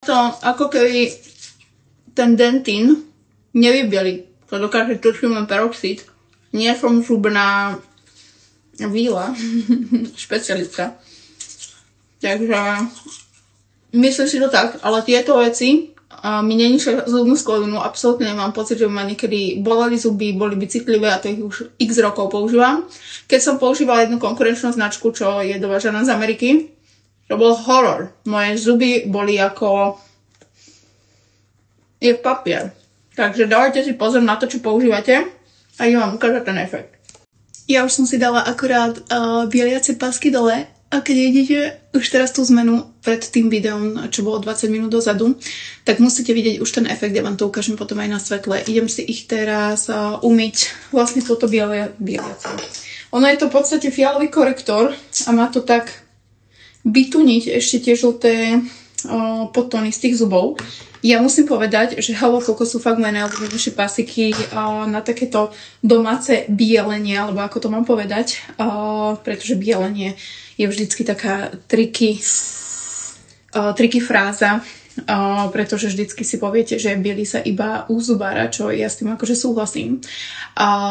To ako keby ten dentín nevybieli. To dokáže tuším len peroxid. Nie som zubná víla, špecialistka. Takže myslím si to tak, ale tieto veci mi neničia zubnú skladinu. Absolútne nemám pocit, že ma niekedy boleli zuby, boli by citlivé a to ich už x rokov používam. Keď som používala jednu konkurenčnú značku, čo je dovážaná z Ameriky, to bol horor. Moje zuby boli ako je papier. Takže dávajte si pozor na to, čo používate a idem vám ukázať ten efekt. Ja už som si dala akorát bieliace pásky dole a keď vidíte už teraz tú zmenu pred tým videom, čo bolo 20 minút dozadu, tak musíte vidieť už ten efekt, ja vám to ukážem potom aj na svetle. Idem si ich teraz umyť vlastne toto bieliace. Ono je to v podstate fialový korektor a má to tak vytuniť ešte tie žlté podtóny z tých zubov. Ja musím povedať, že Hello Coco sú fakt moje najobľúbenejšie pasiky na takéto domáce bielenie, alebo ako to mám povedať, pretože bielenie je vždycky taká triky fráza, pretože vždycky si poviete, že bieli sa iba u zubára, čo ja s tým akože súhlasím,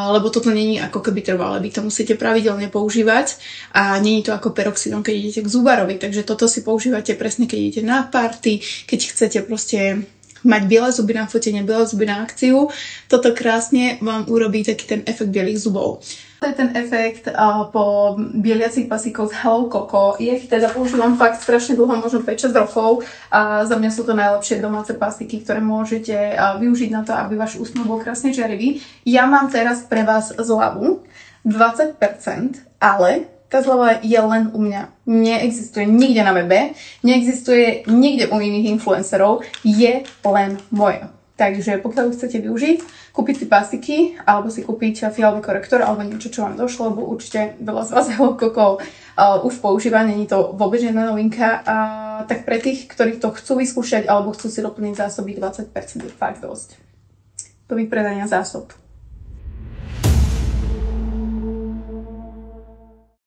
lebo toto není ako keby trvalé, vy to musíte pravidelne používať a není to ako peroxidom, keď idete k zubárovi, takže toto si používate presne, keď idete na party, keď chcete proste mať biele zuby na fotenie, biele zuby na akciu, toto krásne vám urobí taký ten efekt bielých zubov. To je ten efekt po bieliacich pasíkoch z Hello Coco. Ich teda používam fakt strašne dlho, možno 5-6 rokov. A za mňa sú to najlepšie domáce pasiky, ktoré môžete využiť na to, aby váš úsmev bol krásne žiarivý. Ja mám teraz pre vás zľavu 20%, ale tá zľava je len u mňa. Neexistuje nikde na webe, neexistuje nikde u iných influencerov, je len moja. Takže pokiaľ chcete využiť, kúpiť si pasiky, alebo si kúpiť fialový korektor, alebo niečo, čo vám došlo, lebo určite veľa z vás Hello Coco už používa, není to vôbec žiadna novinka. Tak pre tých, ktorí to chcú vyskúšať, alebo chcú si doplniť zásoby, 20% je fakt dosť. Do vypredania zásob.